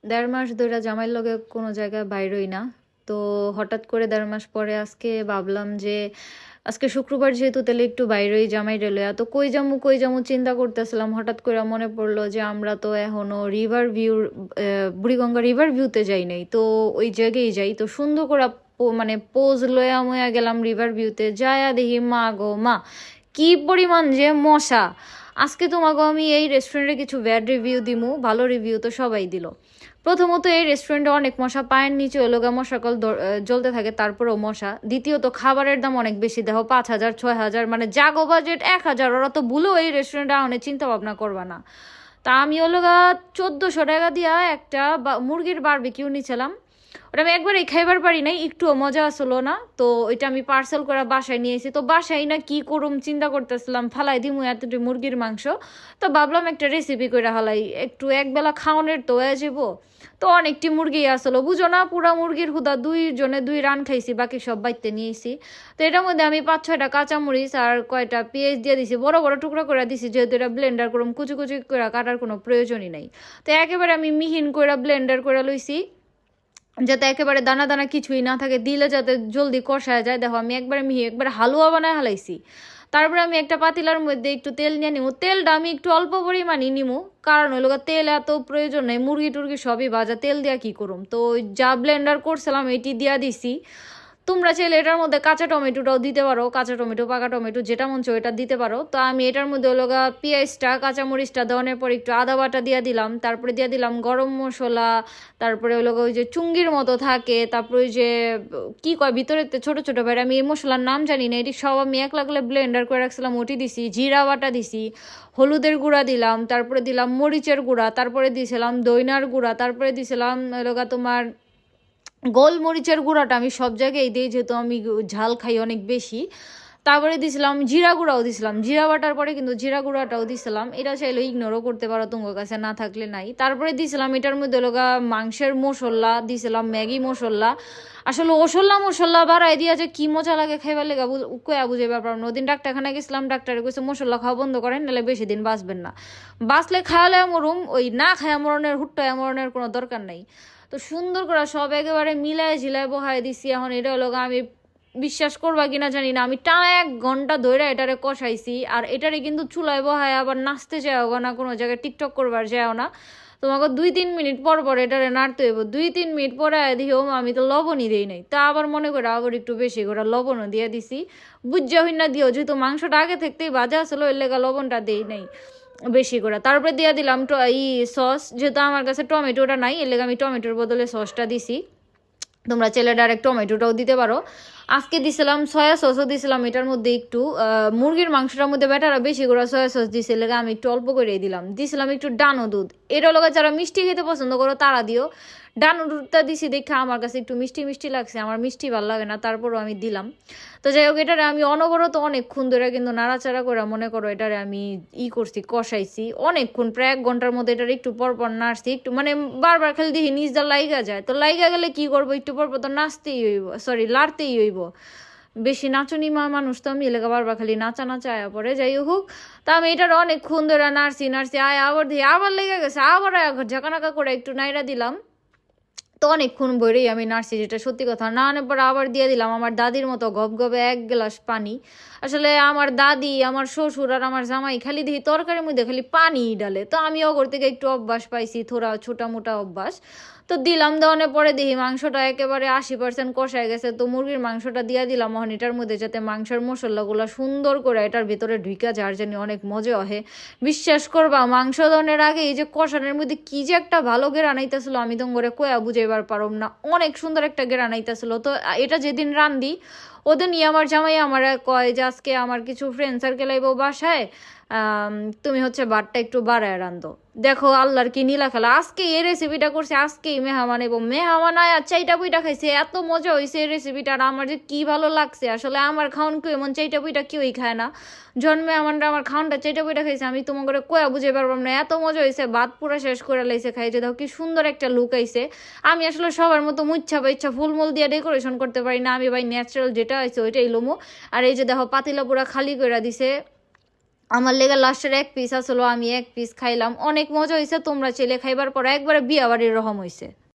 দেড় মাস ধরে জামাইয়ের লগে কোনো জায়গায় বাইরই না। তো হঠাৎ করে দেড় মাস পরে আজকে ভাবলাম যে আজকে শুক্রবার যেহেতু তাহলে একটু বাইরেই জামাই রেলো এত কই যামু চিন্তা করতেছিলাম। হঠাৎ করে মনে পড়লো যে আমরা তো এখনো রিভার ভিউ, বুড়িগঙ্গা রিভার ভিউতে যাই নাই, তো ওই জায়গায় যাই। তো সুন্দর করে মানে পোজ লয়া ময়া গেলাম রিভার ভিউতে, যায়া দেখি মা গো মা কি পরিমাণ যে মশা। আজকে তোমাকে আমি এই রেস্টুরেন্টে কিছু ব্যাড রিভিউ দিমু, ভালো রিভিউ তো সবাই দিল। প্রথমত এই রেস্টুরেন্টে অনেক মশা, পায়ের নিচে ওলোগা মশা কল জ্বলতে থাকে, তারপরেও মশা। দ্বিতীয়ত খাবারের দাম অনেক বেশি, দেখো 5,000 6,000, মানে জাগো বাজেট 1,000, ওরা তো ভুলেও এই রেস্টুরেন্টে অনেক চিন্তা ভাবনা করবা না। তা আমি ওলোগা 1,400 টাকা দিয়া একটা মুরগির বারবিকিউ নিছিলাম। ওটা আমি একবারই খাইবার পারি নাই, একটুও মজা আসলো না। তো ওইটা আমি পার্সেল করে বাসায় নিয়ে এসেছি। তো বাসায় না কি করুম চিন্তা করতেছিলাম, ফালাই দিমু এতটি মুরগির মাংস। তো ভাবলাম একটা রেসিপি করে হালাই, একটু একবেলা খাওয়ানোর তো হয়ে যাবো। তো অনেকটি মুরগি আসলো, বুঝো না, পুরা মুরগির হুদা 2 জনে 2 রান খাইছি, বাকি সব বাইতে নিয়েছি। তো এটার মধ্যে আমি 5-6টা কাঁচামরিচ আর কয়টা পেঁয়াজ দিয়ে দিছি, বড় বড় টুকরো করে দিছি, যেহেতু এটা ব্লেন্ডার করুম, কুচি কুচি করে কাটার কোনো প্রয়োজনই নাই। তো একেবারে আমি মিহিন করে ব্লেন্ডার করে লইছি, যাতে একেবারে দানা দানা কিছুই না থাকে, দিলে যাতে জলদি কষায় যায়। দেখো আমি একবারে মিহি একবারে হালুয়া বানায় হালাইছি। তারপরে আমি একটা পাতিলার মধ্যে একটু তেল নিয়ে নিবো, তেলটা আমি একটু অল্প পরিমাণই নিবো, কারণ হইলো তেল এত প্রয়োজন নেই, মুরগি টুরগি সবই ভাজা, তেল দিয়া কি করুম। তো যা ব্লেন্ডার করছিলাম এটি দিয়া দিছি। তোমরা চাইলে এটার মধ্যে কাঁচা টমেটোটাও দিতে পারো, কাঁচা টমেটো পাকা টমেটো যেটা মন চায় এটা দিতে পারো। তো আমি এটার মধ্যে হলোগা পেঁয়াজটা কাঁচামরিচটা দেওয়ানোর পর একটু আদা বাটা দিয়ে দিলাম, তারপরে দিয়ে দিলাম গরম মশলা, তারপরে হলো ওই যে চুঙ্গির মতো থাকে, তারপরে ওই যে কি কয় ভিতরে ছোট ছোট বাইরে, আমি এই মশলার নাম জানি না, এটি সব আমি এক লাগলে ব্লেন্ডার করে রাখছিলাম, ওটি দিছি, জিরা বাটা দিছি, হলুদের গুঁড়া দিলাম, তারপরে দিলাম মরিচের গুঁড়া, তারপরে দিয়েছিলাম দইনার গুঁড়া, তারপরে দিয়েছিলাম হলোগা তোমার গোলমরিচের গুঁড়াটা আমি সব জায়গায় দিই, যেহেতু আমি ঝাল খাই অনেক বেশি। তারপরে দিছিলাম জিরা গুঁড়াও দিছিলাম, জিরা বাটার পরে কিন্তু জিরা গুঁড়াটাও দিছিলাম, এটা চাইলে ইগনোরও করতে পারো তোমার কাছে না থাকলে নাই। তারপরে দিছিলাম এটার মধ্যে লগা মাংসের মশলা দিছিলাম, ম্যাগি মশলা। আসলে মশলা বাড়াই দিয়া যে কি মজা লাগে খাইবার লেগা কয়া বুঝে ব্যাপার না। ওদিন ডাক্তারখানা গেছিলাম, ডাক্তারে কইছে মশলা খাওয়া বন্ধ করেন, নাহলে বেশি দিন বাঁচবেন না, বাঁচলে খাওয়ালে মরুম, ওই না খায়া মরণের হুট্টা মরণের কোনো দরকার নাই। তো সুন্দর করে সব একেবারে মিলায় ঝিলায় বহাই দিছি। এখন এটা হলো আমি বিশ্বাস করবা কিনা জানি না, আমি টানা 1 ঘন্টা ধরে এটারে কষাইছি, আর এটারে কিন্তু চুলায় বহায় আবার নাচতে যাও না, কোনো জায়গায় টিকটক করবার যাও না। তোমাকে 2-3 মিনিট পর পর এটারে নাড়তে হইব, 2-3 মিনিট পরে দিও আমি তো লবণই দিই নাই, তা আবার মনে করে আবার একটু বেশি করে লবণও দিয়ে দিছি। বুঝা হই না দিও, যেহেতু মাংসটা আগে থাকতেই ভাজা আসলে ওই লেগা লবণটা দেই নাই বেশি করে। তারপরে দিয়ে দিলাম সস, যেহেতু আমার কাছে টমেটোটা নাই, এর লেগে আমি টমেটোর বদলে সসটা দিছি। তোমরা চাইলে ডাইরেক্ট টমেটোটাও দিতে পারো। আজকে দিছিলাম সয়া সসও দিছিলাম এটার মধ্যে একটু, মুরগির মাংসটার মধ্যে বেটারা বেশি করে সয়া সস দিছে, লেগে আমি একটু অল্প করে দিছিলাম একটু ডানো দুধ। এটা লোক যারা মিষ্টি খেতে পছন্দ করো তারা দিও। ডানো দুধটা দিছি দেখে আমার কাছে একটু মিষ্টি মিষ্টি লাগছে, আমার মিষ্টি ভালো লাগে না, তারপরও আমি দিলাম। তো যাই হোক এটারে আমি অনবরত অনেকক্ষণ ধরে কিন্তু নাড়াচাড়া করে মনে করো এটারে আমি করছি, কষাইছি অনেকক্ষণ, প্রায় 1 ঘন্টার মধ্যে এটার একটু পরপর নাড়ছি, একটু মানে বারবার খালি দেখি নিজটা লাইগা যায়, তো লাইগা গেলে কি করবো, একটু পরপর তো নাচতেই হইব, সরি লাড়তেই হইব। বেশি নাচনি মানুষ তো আমি, এলাকা বারবার খালি নাচা নাচা আয়া পরে। যাই হোক, তা আমি এটার অনেকক্ষণ ধরে নাড়ছি নাড়ছি, আবার দিয়ে আবার লেগে গেছে, আবার ঝাঁকানাকা করে একটু নাইড়া দিলাম। তো অনেকক্ষণ বইরেই আমি নাড়ছি, যেটা সত্যি কথা, না আনার পর আবার দিয়ে দিলাম আমার দাদির মতো গবগবে 1 গ্লাস পানি। আসলে আমার দাদি, আমার শ্বশুর আর আমার জামাই খালি দেখি তরকারির মধ্যে খালি পানি ডালে, তো আমি ওগর থেকে একটু অভ্যাস পাইছি, থোড়া ছোটা মোটা অভ্যাস। তো দিলাম, দেওয়ানোর পরে দেখি মাংসটা একেবারে 80% কষায় গেছে। তো মুরগির মাংসটা দিয়ে দিলাম এখন এটার মধ্যে, যাতে মাংসের মশলাগুলো সুন্দর করে এটার ভিতরে ঢুকা যায়, আর জানি অনেক মজা হয়। বিশ্বাস করবা মাংস ধনের আগে এই যে কষানোর মধ্যে কি যে একটা ভালো গেরান আইতাছিল, আমি তো করে কয়া বুঝাইবার পারম না, অনেক সুন্দর একটা গেরান আইতাছিল। তো এটা যেদিন রান্ধি ওদিনই আমার জামাই আমার কয় যে আজকে আমার কিছু ফ্রেন্ড সার্কেল আইব বাসায়, তুমি হচ্ছে ভাতটা একটু বাড়ায় রান্ধো। দেখো আল্লাহর কি নীলা খেলা, আজকে এই রেসিপিটা করছে, আজকেই মেহমান এবং মেহমান আয়া চাইটা পুইটা খাইছে, এত মজা হয়েছে এই রেসিপিটা, আর আমার যে কি ভালো লাগছে। আসলে আমার খাওন কেউ এমন চাইটা পুইটা কেউই খায় না, জন্মে আমার খাওনটা চাইটা পুইটা খাইছে, আমি তোমার করে কয়া বুঝে পারবাম না, এত মজা হয়েছে, ভাত পুরা শেষ করে লাইছে খাই, যে দেখো কি সুন্দর একটা লুক আইছে। আমি আসলে সবার মতো মুচ্ছা বা ইচ্ছা ফুলমুল দিয়ে ডেকোরেশন করতে পারি না, আমি ভাই ন্যাচারাল যেটা হয়েছে ওইটাই লোমো। আর এই যে দেখো পাতিলা পুরা খালি করে দিছে, আমার লেগে লাস্টের এক পিস আসলো, আমি এক পিস খাইলাম, অনেক মজা হয়েছে। তোমরা চেলে খাইবার পরে একবারে বিয়া বাড়ির রকম হয়েছে।